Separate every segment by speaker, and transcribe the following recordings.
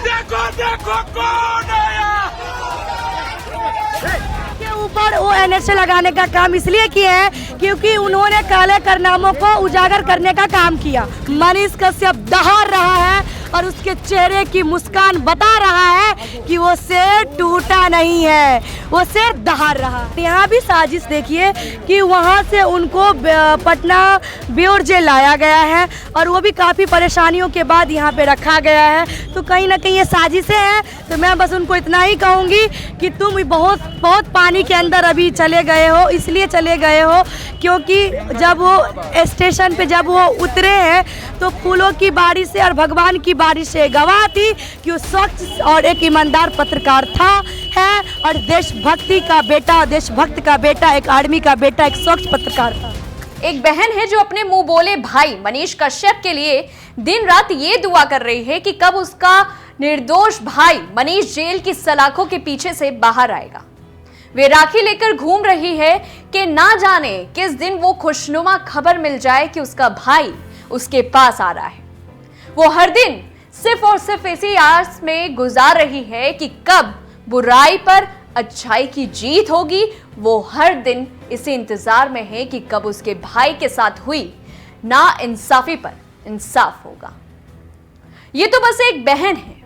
Speaker 1: देखो देखो कौन आया।
Speaker 2: के ऊपर वो एनएसए लगाने का काम इसलिए किया है क्योंकि उन्होंने काले कारनामों को उजागर करने का काम किया। मनीष कश्यप दहाड़ रहा है और उसके चेहरे की मुस्कान बता रहा है कि वो शेर टूटा नहीं है, वो शेर दहाड़ रहा है। यहाँ भी साजिश देखिए कि वहाँ से उनको पटना बेउर जेल लाया गया है और वो भी काफ़ी परेशानियों के बाद यहाँ पे रखा गया है। तो कहीं ना कहीं ये साजिशें हैं। तो मैं बस उनको इतना ही कहूँगी कि तुम बहुत बहुत पानी के अंदर अभी चले गए हो, इसलिए चले गए हो क्योंकि जब वो स्टेशन पे जब वो उतरे हैं तो फूलों की बारिश से और भगवान की बारिश से गवाह थी कि वो स्वच्छ और एक ईमानदार पत्रकार था है और देशभक्ति का बेटा, देशभक्त का बेटा, एक आर्मी का बेटा, एक स्वच्छ पत्रकार था।
Speaker 3: एक बहन है जो अपने मुंह बोले भाई मनीष कश्यप के लिए दिन रात ये दुआ कर रही है कि कब उसका निर्दोष भाई मनीष जेल की सलाखों के पीछे से बाहर आएगा। वे राखी लेकर घूम रही है कि ना जाने किस दिन वो खुशनुमा खबर मिल जाए कि उसका भाई उसके पास आ रहा है। वो हर दिन सिर्फ और सिर्फ इसी आस में गुजार रही है कि कब बुराई पर अच्छाई की जीत होगी। वो हर दिन इसी इंतजार में है कि कब उसके भाई के साथ हुई ना इंसाफी पर इंसाफ होगा। ये तो बस एक बहन है,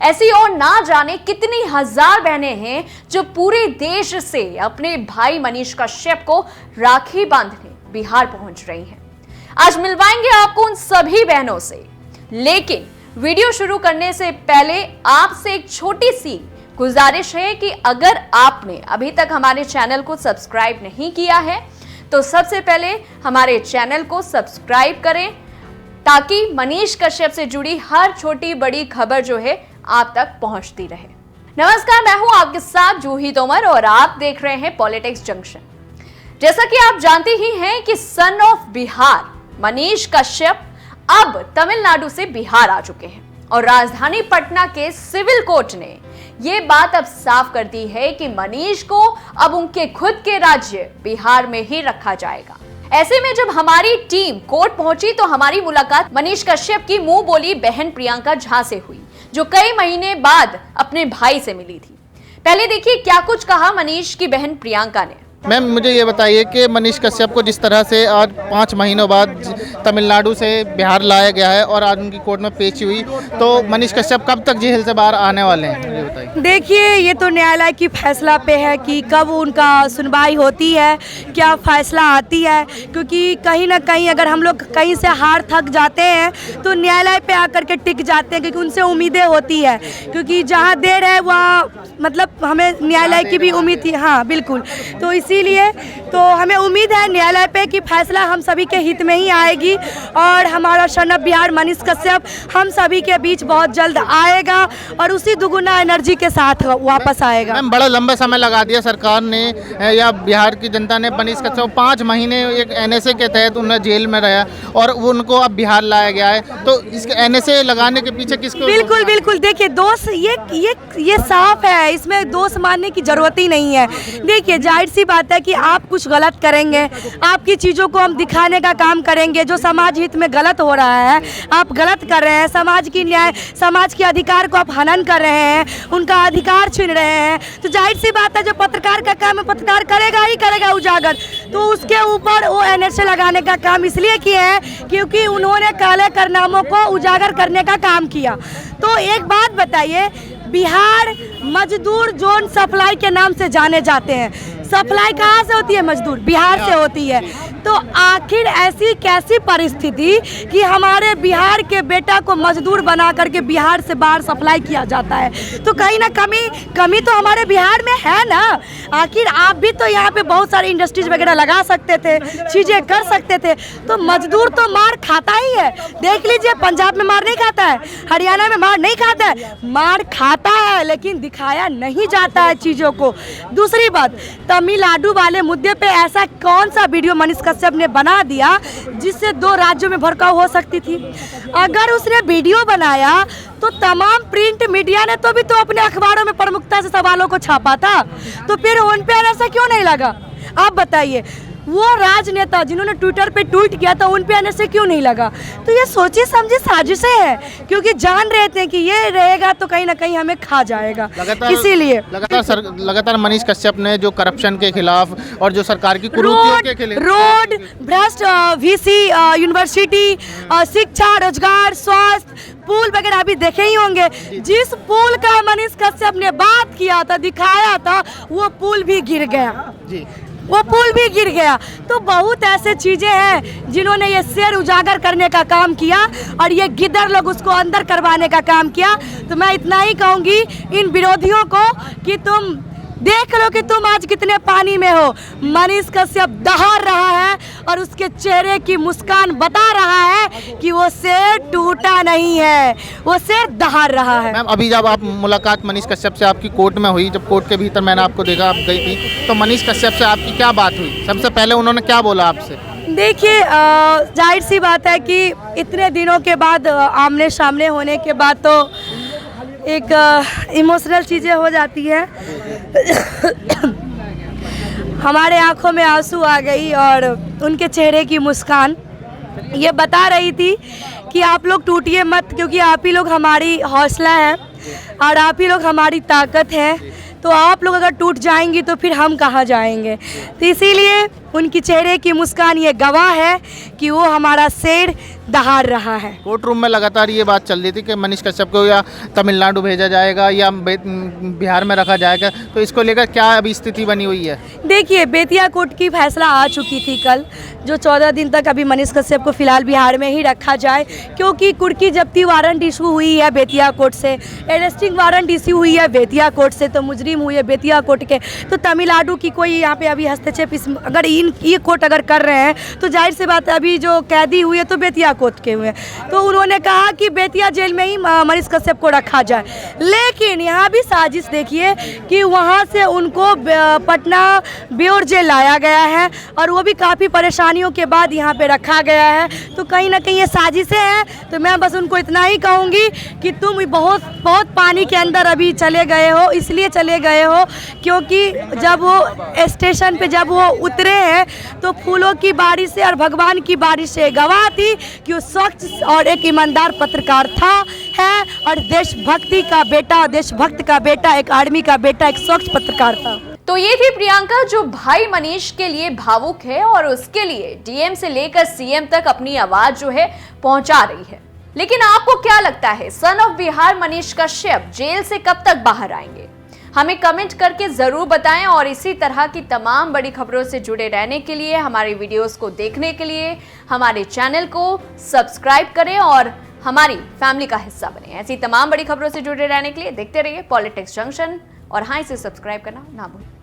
Speaker 3: ऐसी और ना जाने कितनी हजार बहनें हैं जो पूरे देश से अपने भाई मनीष कश्यप को राखी बांधने बिहार पहुंच रही हैं। आज मिलवाएंगे आपको उन सभी बहनों से, लेकिन वीडियो शुरू करने से पहले आपसे एक छोटी सी गुजारिश है कि अगर आपने अभी तक हमारे चैनल को सब्सक्राइब नहीं किया है तो सबसे पहले हमारे चैनल को सब्सक्राइब करें ताकि मनीष कश्यप से जुड़ी हर छोटी बड़ी खबर जो है आप तक पहुंचती रहे। नमस्कार, मैं हूं आपके साथ जूही तोमर और आप देख रहे हैं पॉलिटिक्स जंक्शन। जैसा कि आप जानते ही हैं कि सन ऑफ बिहार मनीष कश्यप अब तमिलनाडु से बिहार आ चुके हैं और राजधानी पटना के सिविल कोर्ट ने ये बात अब साफ कर दी है कि मनीष को अब उनके खुद के राज्य बिहार में ही रखा जाएगा। ऐसे में जब हमारी टीम कोर्ट पहुंची तो हमारी मुलाकात मनीष कश्यप की मुंह बोली बहन प्रियंका झा से हुई, जो कई महीने बाद अपने भाई से मिली थी। पहले देखिए क्या कुछ कहा मनीष की बहन प्रियंका ने।
Speaker 4: मैम, मुझे ये बताइए कि मनीष कश्यप को जिस तरह से आज 5 महीनों बाद तमिलनाडु से बिहार लाया गया है और आज उनकी कोर्ट में पेशी हुई, तो मनीष कश्यप कब तक जेल से बाहर आने वाले हैं, मुझे बताइए।
Speaker 2: देखिए, ये तो न्यायालय की फैसला पे है कि कब उनका सुनवाई होती है, क्या फैसला आती है। क्योंकि कहीं ना कहीं अगर हम लोग कहीं से हार थक जाते हैं तो न्यायालय पे आकर के टिक जाते हैं, क्योंकि उनसे उम्मीदें होती है। क्योंकि जहाँ देर है वहाँ मतलब हमें न्यायालय की भी उम्मीद थी। हाँ बिल्कुल, तो इसीलिए तो हमें उम्मीद है न्यायालय पे कि फैसला हम सभी के हित में ही आएगी और हमारा सन ऑफ बिहार मनीष कश्यप हम सभी के बीच बहुत जल्द आएगा और उसी दुगुना एनर्जी के साथ वापस आएगा।
Speaker 4: मैम, बड़ा लंबा समय लगा दिया सरकार ने या बिहार की जनता ने मनीष कश्यप 5 महीने एक एनएसए के तहत उन्हें जेल में रहा और उनको अब बिहार लाया गया है, तो इस एनएसए लगाने के पीछे किसको?
Speaker 2: बिल्कुल बिल्कुल, देखिए दोष ये साफ है, इसमें दोष मानने की जरूरत ही नहीं है। देखिए, जाहिर सी बात है कि आप कुछ गलत करेंगे, आपकी चीज़ों को हम दिखाने का काम करेंगे। जो समाज हित में गलत हो रहा है आप गलत कर रहे हैं, समाज की न्याय, समाज के अधिकार को आप हनन कर रहे हैं, उनका अधिकार छीन रहे हैं। तो जाहिर सी बात है जो पत्रकार का काम है पत्रकार करेगा ही करेगा उजागर। तो उसके ऊपर वो एनएसए लगाने का काम इसलिए किया है क्योंकि उन्होंने काले कारनामों को उजागर करने का काम किया। तो एक बात बताइए, बिहार मजदूर जोन सप्लाई के नाम से जाने जाते हैं। सप्लाई कहाँ से होती है? मजदूर बिहार से होती है। तो आखिर ऐसी कैसी परिस्थिति कि हमारे बिहार के बेटा को मजदूर बना करके बिहार से बाहर सप्लाई किया जाता है? तो कहीं ना कमी तो हमारे बिहार में है ना। आखिर आप भी तो यहाँ पे बहुत सारे इंडस्ट्रीज वगैरह लगा सकते थे, चीज़ें कर सकते थे। तो मजदूर तो मार खाता ही है। देख लीजिए, पंजाब में मार नहीं खाता है, हरियाणा में मार नहीं खाता है, मार खाता है लेकिन दिखाया नहीं जाता है चीज़ों को। दूसरी बात, तमिलनाडु वाले मुद्दे पे ऐसा कौन सा वीडियो मनीष कश्यप ने बना दिया जिससे 2 राज्यों में भड़काऊ हो सकती थी? अगर उसने वीडियो बनाया तो तमाम प्रिंट मीडिया ने तो भी तो अपने अखबारों में प्रमुखता से सवालों को छापा था, तो फिर उन पे ऐसा क्यों नहीं लगा? आप बताइए। वो राजनेता जिन्होंने ट्विटर पे ट्वीट किया था उन पे एनएसए क्यों नहीं लगा? तो ये सोची समझी साजिशें हैं, क्योंकि जान रहे थे कि ये रहेगा तो कहीं ना कहीं हमें खा जाएगा। इसीलिए
Speaker 4: लगातार मनीष कश्यप ने जो करप्शन के खिलाफ और जो सरकार की कुरीतियों के खिलाफ
Speaker 2: रोड भ्रष्ट वीसी यूनिवर्सिटी शिक्षा रोजगार स्वास्थ्य पुल वगैरह अभी देखे ही होंगे। जिस पुल का मनीष कश्यप ने बात किया था दिखाया था वो पुल भी गिर गया
Speaker 4: जी,
Speaker 2: वो पुल भी गिर गया। तो बहुत ऐसे चीजें हैं जिन्होंने ये शेर उजागर करने का काम किया और ये गिद्दर लोग उसको अंदर करवाने का काम किया। तो मैं इतना ही कहूंगी इन विरोधियों को कि तुम देख लो कि तुम आज कितने पानी में हो। मनीष कश्यप दहाड़ रहा है और उसके चेहरे की मुस्कान बता रहा है कि वो शेर टूटा नहीं है, वो शेर दहाड़ रहा है।
Speaker 4: मैम अभी जब आप मुलाकात मनीष कश्यप से आपकी कोर्ट में हुई, जब कोर्ट के भीतर मैंने आपको देखा आप गई थी, तो मनीष कश्यप से आपकी क्या बात हुई? सबसे पहले उन्होंने क्या बोला आपसे?
Speaker 2: देखिए जाहिर सी बात है कि इतने दिनों के बाद आमने सामने होने के बाद तो एक इमोशनल चीज़ें हो जाती है। हमारे आंखों में आंसू आ गई और उनके चेहरे की मुस्कान ये बता रही थी कि आप लोग टूटिए मत, क्योंकि आप ही लोग हमारी हौसला है और आप ही लोग हमारी ताकत है। तो आप लोग अगर टूट जाएंगी तो फिर हम कहाँ जाएंगे? तो इसीलिए उनकी चेहरे की मुस्कान ये गवाह है कि वो हमारा शेर दहाड़ रहा है।
Speaker 4: कोर्ट रूम में लगातार ये बात चल रही थी कि मनीष कश्यप को या तमिलनाडु भेजा जाएगा या बिहार में रखा जाएगा, तो इसको लेकर क्या अभी स्थिति बनी हुई है?
Speaker 2: देखिए बेतिया कोर्ट की फैसला आ चुकी थी कल, जो 14 दिन तक अभी मनीष कश्यप को फिलहाल बिहार में ही रखा जाए, क्योंकि कुर्की जब्ती वारंट इशू हुई है बेतिया कोर्ट से, अरेस्टिंग वारंट इशू हुई है बेतिया कोर्ट से, तो मुजरिम हुई है बेतिया कोर्ट के। तो तमिलनाडु की कोई यहाँ पे अभी हस्तक्षेप अगर ये कोर्ट अगर कर रहे हैं तो जाहिर सी बात है अभी जो कैदी हुए तो बेतिया कोर्ट के हुए, तो उन्होंने कहा कि बेतिया जेल में ही मनीष कश्यप को रखा जाए। लेकिन यहाँ भी साजिश देखिए कि वहाँ से उनको पटना बेउर जेल लाया गया है और वो भी काफ़ी परेशानियों के बाद यहाँ पे रखा गया है। तो कहीं ना कहीं ये साजिशें हैं। तो मैं बस उनको इतना ही कहूँगी कि तुम बहुत बहुत पानी के अंदर अभी चले गए हो, इसलिए चले गए हो क्योंकि जब वो स्टेशन पे जब वो उतरे हैं तो फूलों की बारिश से और भगवान की बारिश से गवाह थी कि वो स्वच्छ और एक ईमानदार पत्रकार था है और देशभक्ति का बेटा, देशभक्त का बेटा, एक आर्मी का बेटा, एक स्वच्छ पत्रकार था।
Speaker 3: तो ये थी प्रियंका जो भाई मनीष के लिए भावुक है और उसके लिए डीएम से लेकर सीएम तक अपनी आवाज जो है पहुंचा रही है। लेकिन आपको क्या लगता है, son of Bihar Manish Kashyap jail से कब तक बाहर आएंगे? हमें कमेंट करके जरूर बताएं और इसी तरह की तमाम बड़ी खबरों से जुड़े रहने के लिए, हमारी वीडियोस को देखने के लिए हमारे चैनल को सब्सक्राइब करें और हमारी फैमिली का हिस्सा बने। ऐसी तमाम बड़ी खबरों से जुड़े रहने के लिए देखते रहिए पॉलिटिक्स जंक्शन और हाँ, इसे सब्सक्राइब करना ना भूलें।